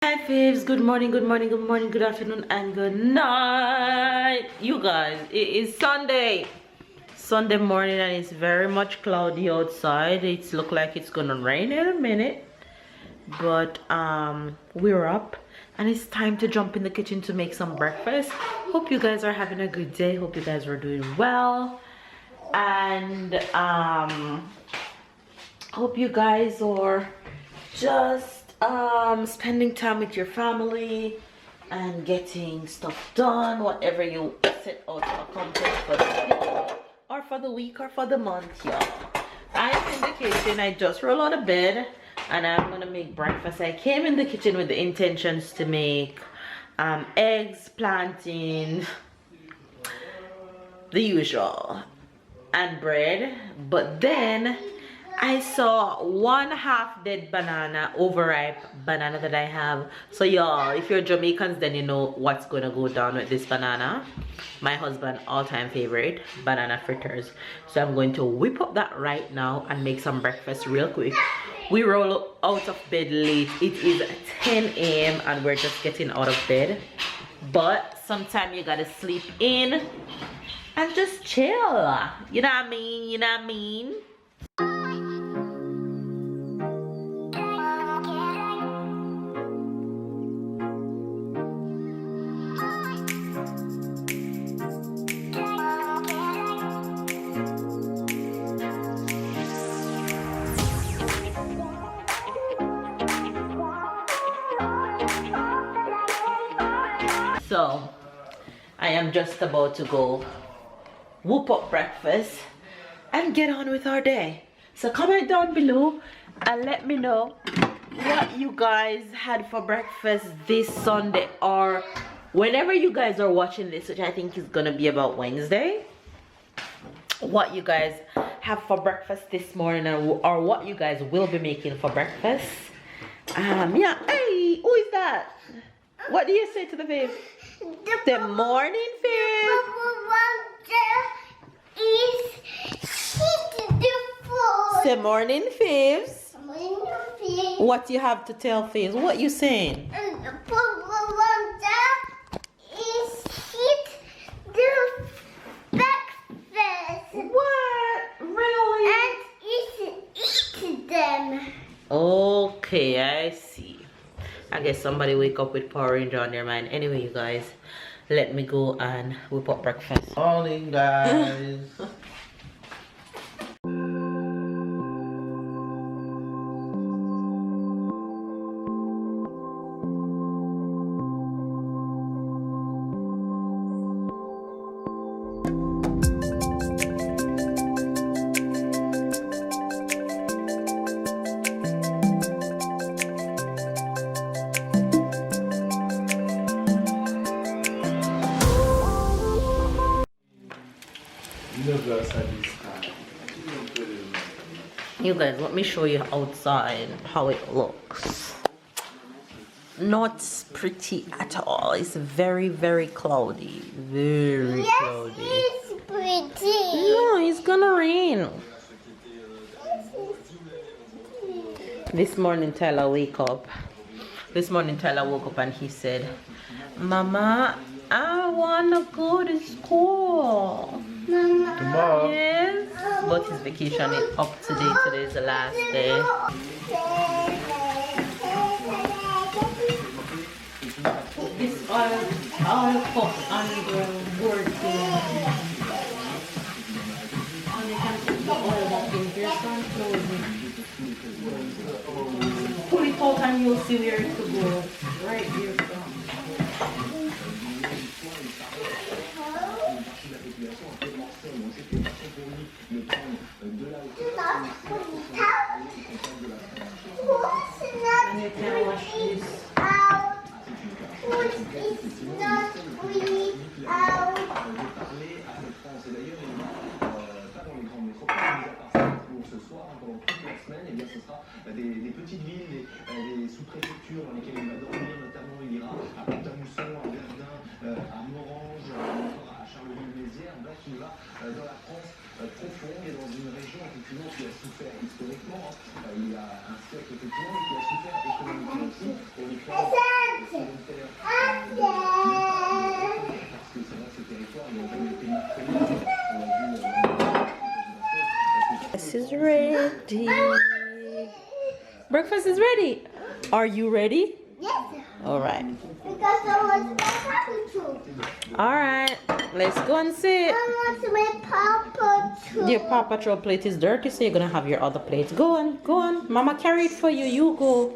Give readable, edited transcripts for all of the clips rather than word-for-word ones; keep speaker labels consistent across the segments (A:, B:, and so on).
A: Hi faves, good morning, good morning, good morning, good afternoon, and good night. You guys, it is Sunday morning, and it's very much cloudy outside. It's look like it's gonna rain in a minute, but we're up and it's time to jump in the kitchen to make some breakfast. Hope you guys are having a good day. Hope you guys are doing well, and hope you guys are just spending time with your family and getting stuff done, whatever you set out to accomplish for the day or for the week or for the month, y'all. I'm in the kitchen. I just rolled out of bed and I'm gonna make breakfast. I came in the kitchen with the intentions to make eggs, plantain, the usual, and bread, but then I saw one half dead banana, overripe banana that I have. So y'all, if you're Jamaicans, then you know what's gonna go down with this banana. My husband all-time favorite, banana fritters. So I'm going to whip up that right now and make some breakfast real quick. We roll out of bed late. It is 10 a.m. and we're just getting out of bed. But sometimes you gotta sleep in and just chill. You know what I mean? You know what I mean? So I am just about to go whoop up breakfast and get on with our day. So comment down below and let me know what you guys had for breakfast this Sunday, or whenever you guys are watching this, which I think is gonna be about Wednesday, what you guys have for breakfast this morning, or what you guys will be making for breakfast. Yeah. Hey, who is that? What do you say to the babe? The morning fave. Say morning faves. What you have to tell faves? What you saying? What? Really?
B: And eat them.
A: Okay, I see. I guess somebody wake up with Power Ranger on their mind. Anyway, you guys, let me go and whip up breakfast.
C: Morning, guys.
A: You guys, let me show you outside how it looks. Not pretty at all. It's very, very cloudy. Very cloudy.
B: It's pretty.
A: No, it's gonna rain. This morning Tyler woke up and he said, Mama, I wanna go to school.
B: Mama.
C: Tomorrow.
A: Yes, but his vacation is up today. Today is the last day. This oil cup on the board here. And you can put the oil back in here. Some closing. Pull it out and you'll see where it could go. Right here. And you can wash this.
D: Ce soir, pendant toute la semaine, et bien, ce sera des petites villes, des sous-préfectures dans lesquelles il va dormir, notamment il ira à Pont-à-Mousson, à Verdun, à Morange, encore à Charleville-Mézières. Bref, il va dans la France profonde et dans une région effectivement qui a souffert historiquement, il y a un siècle effectivement, mais qui a souffert économiquement aussi. Et les femmes sédentaires, parce que c'est vrai que ce territoire n'a jamais été marqué. On a vu
A: This is ready. Breakfast is ready. Are you ready?
B: Yes.
A: All right.
B: Because I want my Papa too.
A: All right. Let's go and sit.
B: I want my Papa too.
A: Your Paw Patrol plate is dirty, so you're gonna have your other plate. Go on, go on. Mama carry it for you. You go.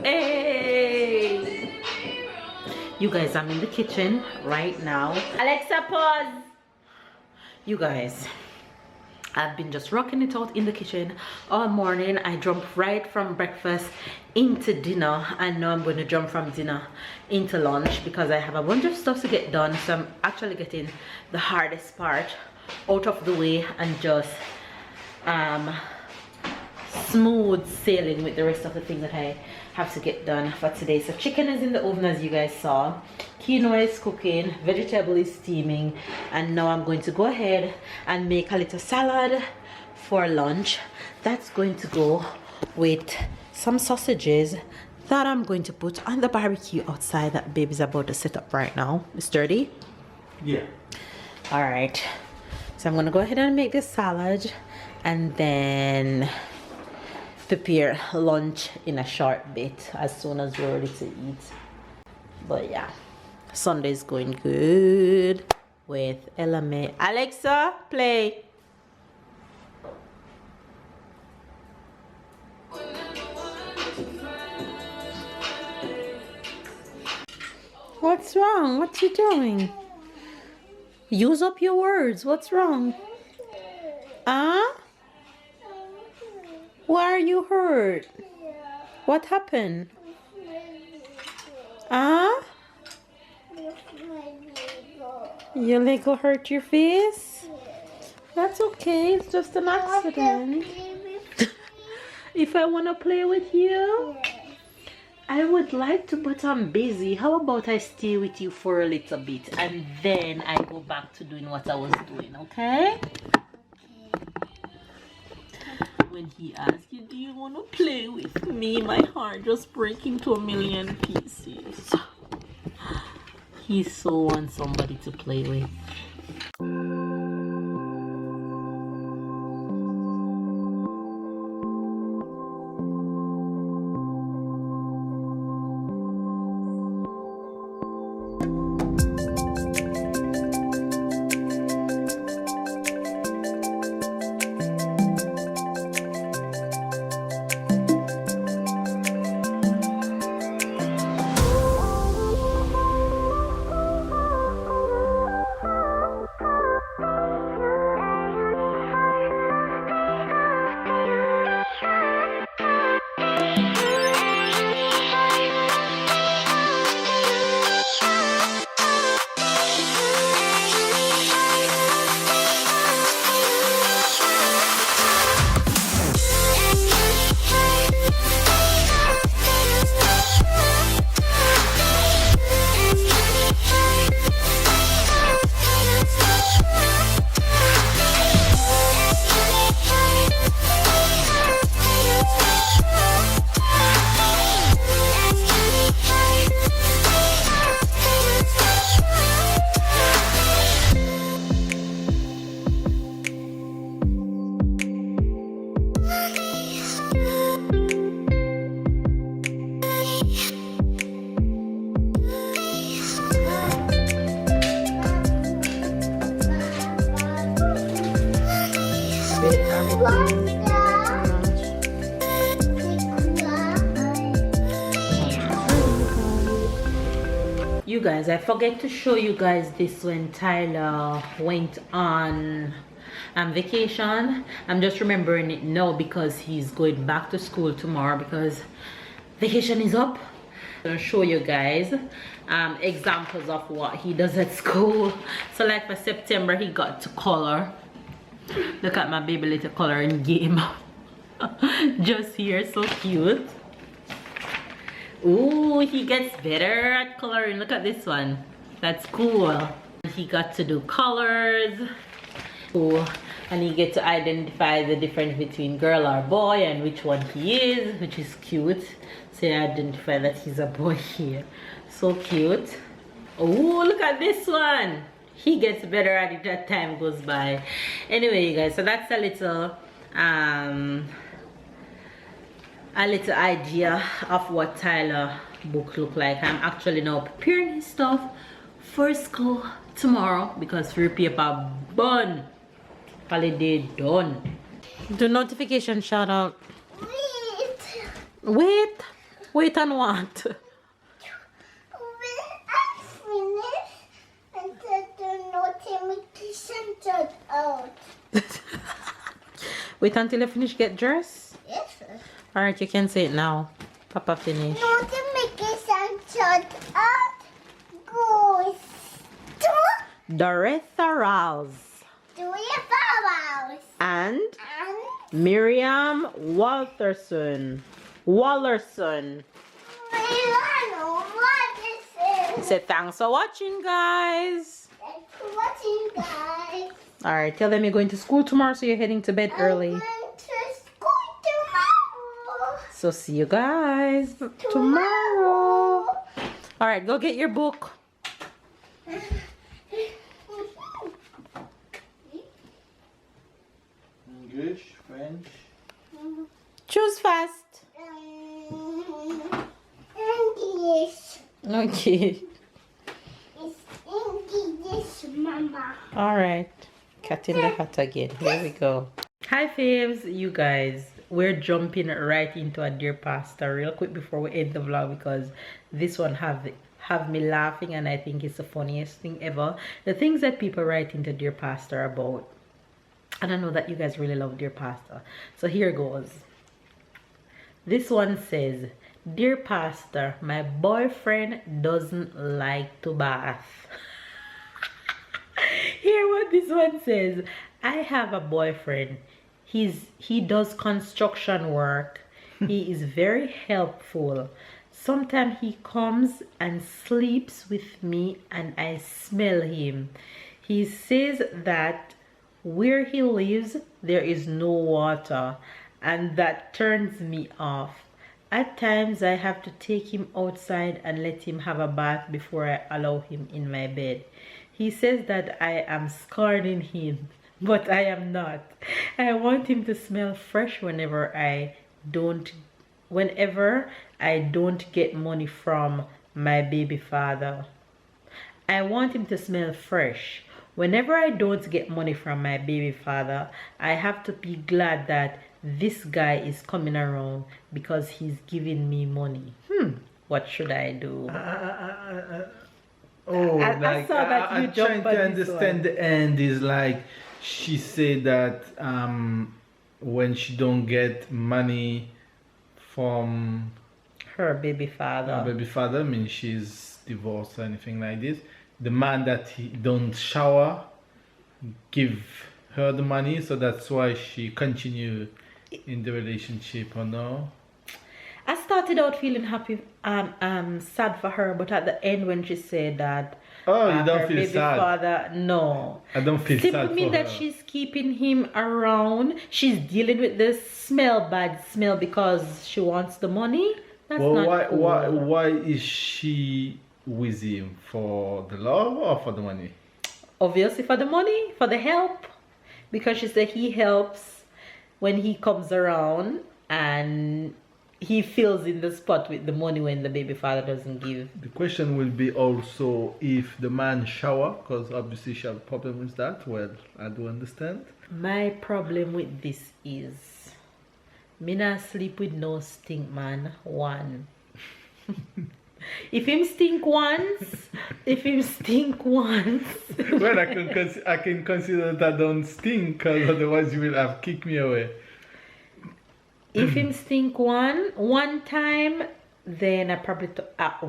A: Hey! You guys, I'm in the kitchen right now. Alexa, pause! You guys, I've been just rocking it out in the kitchen all morning. I jumped right from breakfast into dinner, and now I'm going to jump from dinner into lunch because I have a bunch of stuff to get done. So I'm actually getting the hardest part out of the way and just smooth sailing with the rest of the things that I have to get done for today. So chicken is in the oven, as you guys saw, quinoa is cooking, vegetable is steaming, and now I'm going to go ahead and make a little salad for lunch. That's going to go with some sausages that I'm going to put on the barbecue outside that baby's about to set up right now. It's dirty?
C: Yeah.
A: All right, so I'm gonna go ahead and make this salad and then prepare lunch in a short bit as soon as we're ready to eat. But yeah, Sunday's going good with Ella May. Alexa, play. What's wrong? What you doing? Use up your words. What's wrong? Huh? Why are you hurt? What happened? Huh? Your Lego hurt your face? That's okay. It's just an accident. If I want to play with you, I would like to, but I'm busy. How about I stay with you for a little bit and then I go back to doing what I was doing, okay? When he asked you, do you want to play with me? My heart just breaks into a million pieces. He so wants somebody to play with. You guys, I forget to show you guys this when Tyler went on vacation. I'm just remembering it now because he's going back to school tomorrow because vacation is up. I'll show you guys examples of what he does at school. So like for September, he got to color. Look at my baby little coloring game. Just here, so cute. Ooh, he gets better at coloring. Look at this one. That's cool. He got to do colors. Ooh, and he get to identify the difference between girl or boy and which one he is, which is cute. So you identify that he's a boy here. So cute. Oh, look at this one. He gets better at it as time goes by. Anyway, you guys, so that's a little idea of what Tyler book look like. I'm actually now preparing his stuff for school tomorrow because free paper done. Holiday done. The notification shout out. Wait and what?
B: When I finish, and the notification shout out.
A: Wait until I finish get dressed?
B: Yes, sir.
A: Alright, you can say it now. Papa finish.
B: Notification shout out goes to
A: Doretha Rouse
B: your vowels.
A: and
B: And
A: Miriam Wallerson.
B: we don't know what this is.
A: Say thanks for watching, guys.
B: Thanks for watching, guys.
A: Alright, tell them you're going to school tomorrow, so you're heading to bed early.
B: I'm going to school tomorrow.
A: So see you guys tomorrow. Alright, go get your book.
C: English, French.
A: Choose fast.
B: English.
A: Okay.
B: It's English, Mama.
A: Alright. Cat in the hat again. Here we go. Hi faves, you guys. We're jumping right into a Dear Pastor real quick before we end the vlog because this one have me laughing, and I think it's the funniest thing ever. The things that people write into Dear Pastor about. And I know that you guys really love Dear Pastor. So here goes. This one says, Dear Pastor, my boyfriend doesn't like to bath. Hear what this one says. I have a boyfriend. He does construction work. He is very helpful. Sometimes he comes and sleeps with me and I smell him. He says that where he lives there is no water, and that turns me off. At times I have to take him outside and let him have a bath before I allow him in my bed. He says that I am scorning him, but I am not. I want him to smell fresh whenever I don't get money from my baby father. I want him to smell fresh. Whenever I don't get money from my baby father, I have to be glad that this guy is coming around because he's giving me money. What should I do? I saw that you
C: I'm
A: jumped
C: trying to
A: on this
C: understand
A: one.
C: the end is like she said that when she don't get money from
A: Her baby father.
C: her baby father, I mean she's divorced or anything like this, the man that he don't shower give her the money, so that's why she continue in the relationship, or no?
A: I started out feeling happy, sad for her, but at the end when she said that
C: Oh, you don't
A: her
C: feel
A: baby
C: sad?
A: father, no.
C: I don't feel
A: Simply
C: sad for
A: mean that
C: her.
A: she's keeping him around. She's dealing with this bad smell because she wants the money. That's
C: Well,
A: not cool.
C: why is she with him? For the love or for the money?
A: Obviously for the money, for the help, because she said he helps when he comes around and he fills in the spot with the money when the baby father doesn't give.
C: The question will be also if the man shower, because obviously she have a problem with that. Well, I do understand.
A: My problem with this is me not sleep with no stink man. One. If him stink once,
C: Well, I can consider that I don't stink, because otherwise you will have kicked me away.
A: if him stink one time, then I probably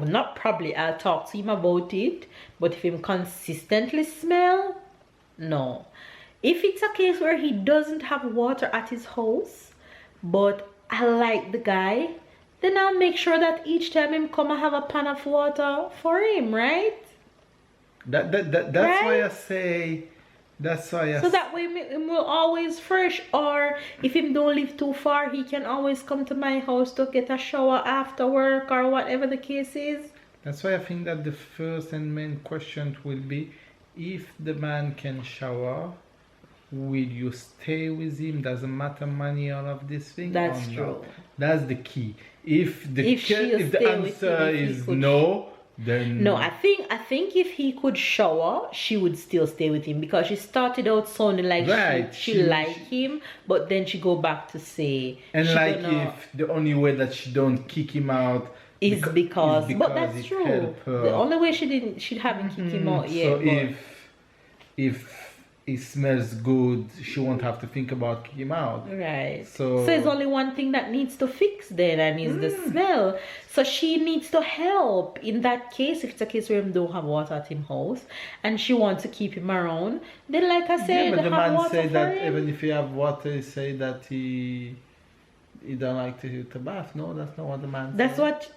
A: not probably, I'll talk to him about it. But if him consistently smell, no. If it's a case where he doesn't have water at his house, but I like the guy, then I'll make sure that each time him come I have a pan of water for him, right?
C: That's
A: Right?
C: why I say. That's why I.
A: So that way him will always fresh, or if him don't live too far, he can always come to my house to get a shower after work or whatever the case is.
C: That's why I think that the first and main question will be, if the man can shower, will you stay with him? Doesn't matter money, all of this thing.
A: That's
C: or not?
A: true.
C: That's the key. If the
A: If she'll
C: if the
A: stay with him,
C: answer
A: if he
C: is
A: could-
C: no, then
A: No, I think if he could shower, she would still stay with him, because she started out sounding like
C: Right,
A: she
C: she-
A: liked him, but then she go back to say
C: and
A: she
C: like
A: gonna-
C: if the only way that she don't kick him out
A: is because, but that's
C: it
A: true.
C: help her.
A: The only way she haven't kicked him out yet.
C: So
A: but-
C: if it smells good, she won't have to think about kicking him out.
A: Right.
C: So-
A: it's only one thing that needs to fix then, and is the smell. So she needs to help in that case. If it's a case where him don't have water at him house and she wants to keep him around, then like I said,
C: Yeah, but the
A: have
C: man
A: water
C: said
A: for
C: that
A: him.
C: even if you have water, he say that he don't like to bath. No, that's not what the man
A: That's
C: said.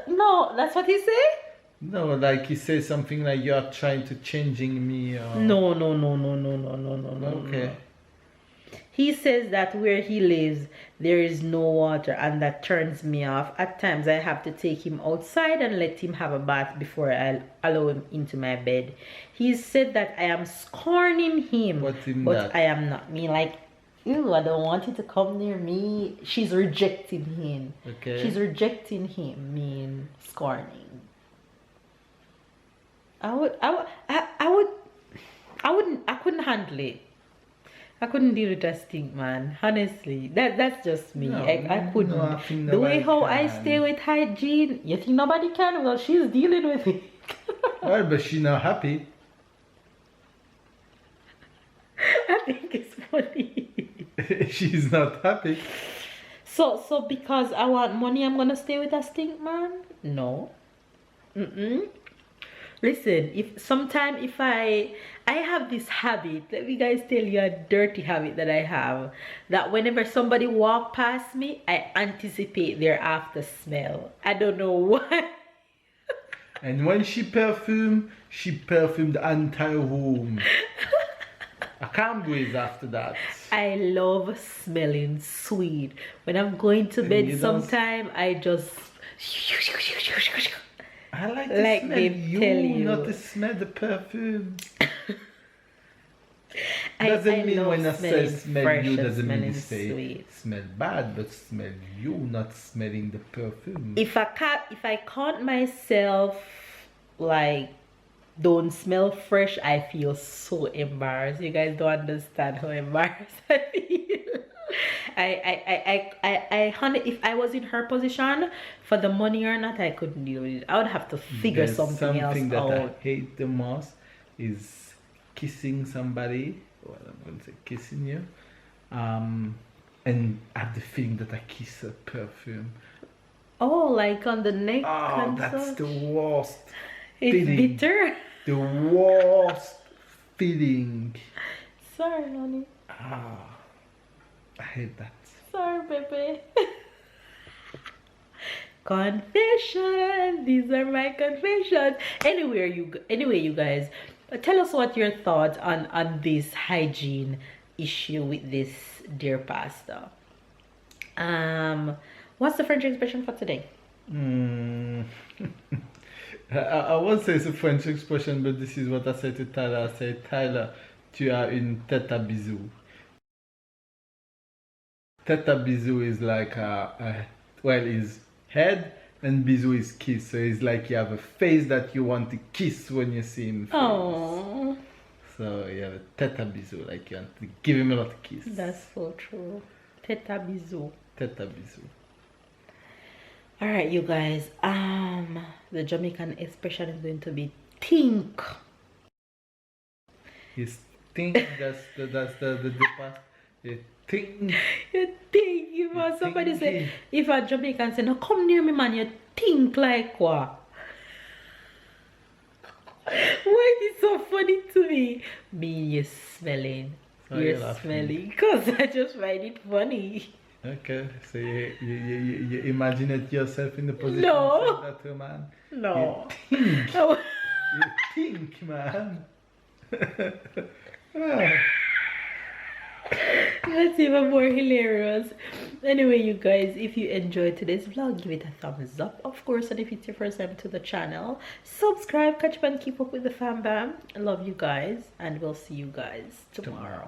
A: no, that's what he said.
C: No, like he says something like you are trying to changing me. Or...
A: No.
C: Okay.
A: He says that where he lives there is no water, and that turns me off. At times I have to take him outside and let him have a bath before I allow him into my bed. He said that I am scorning him,
C: What's in
A: but
C: that?
A: I am not. Me like, ew, I don't want you to come near me. She's rejecting him.
C: Okay.
A: She's rejecting him, mean scorning. I couldn't handle it. I couldn't deal with that stink, man. Honestly, that's just me.
C: No,
A: I couldn't.
C: no, I think
A: The way
C: nobody
A: how I
C: can.
A: stay with hygiene, you think nobody can? Well, she's dealing with it.
C: Well, but she's not happy.
A: I think it's funny.
C: She's not happy.
A: So because I want money, I'm gonna stay with a stink man? No. Listen, if I have this habit, let me guys tell you a dirty habit that I have, that whenever somebody walk past me, I anticipate their after smell. I don't know why.
C: And when she perfumed the entire room. I can't breathe after that.
A: I love smelling sweet. When I'm going to
C: And
A: bed
C: you don't-
A: sometime, I just
C: I like to
A: Like
C: smell
A: they
C: you,
A: tell you.
C: not to smell the perfume.
A: I
C: Doesn't mean
A: love
C: when I say
A: smelling
C: smell
A: fresh
C: you,
A: and
C: doesn't mean
A: smelling
C: to say
A: sweet.
C: smell bad, but smell you, not smelling the perfume.
A: If I can't myself like don't smell fresh, I feel so embarrassed. You guys don't understand how embarrassed I feel. Honey, if I was in her position, for the money or not, I couldn't deal with it. I would have to figure
C: There's
A: something else
C: that I
A: out.
C: hate the most is kissing somebody. Well, I'm going to say kissing you. And I have the feeling that I kiss a perfume.
A: Oh, like on the neck.
C: Oh,
A: and
C: that's
A: such?
C: the worst
A: It's
C: feeling.
A: bitter.
C: The worst feeling.
A: Sorry, honey.
C: Ah, I hate that.
A: Sorry, baby. Confession. These are my confessions. Anyway, you guys, tell us what your thoughts on this hygiene issue with this dear pastor. What's the French expression for today?
C: I won't say it's a French expression, but this is what I say to Tyler. I say, Tyler, tu as une tête à bisou. Tête à bisou is like is head, and bisou is kiss. So it's like you have a face that you want to kiss when you see him.
A: Oh,
C: So you have a tête à bisou, like you want to give him a lot of kiss.
A: that's so true. Tête à bisou.
C: Tête à bisou.
A: All right, you guys. The Jamaican expression is going to be think.
C: His think that's the past. You think.
A: You think if somebody say,
C: thinking.
A: if a Jamaican say, no, come near me, man, you think like what? Why is it so funny to me? Me, you smelling.
C: Oh,
A: you're
C: you're laughing.
A: smelling. Because I just find it funny.
C: Okay, so you imagine it yourself in the position
A: No.
C: of that man.
A: No.
C: You think,
A: Oh,
C: you think, man. Ah.
A: that's even more hilarious. Anyway, you guys, if you enjoyed today's vlog, give it a thumbs up, of course. And if it's your first time to the channel, subscribe, catch up, and keep up with the fam bam. I love you guys, and we'll see you guys tomorrow.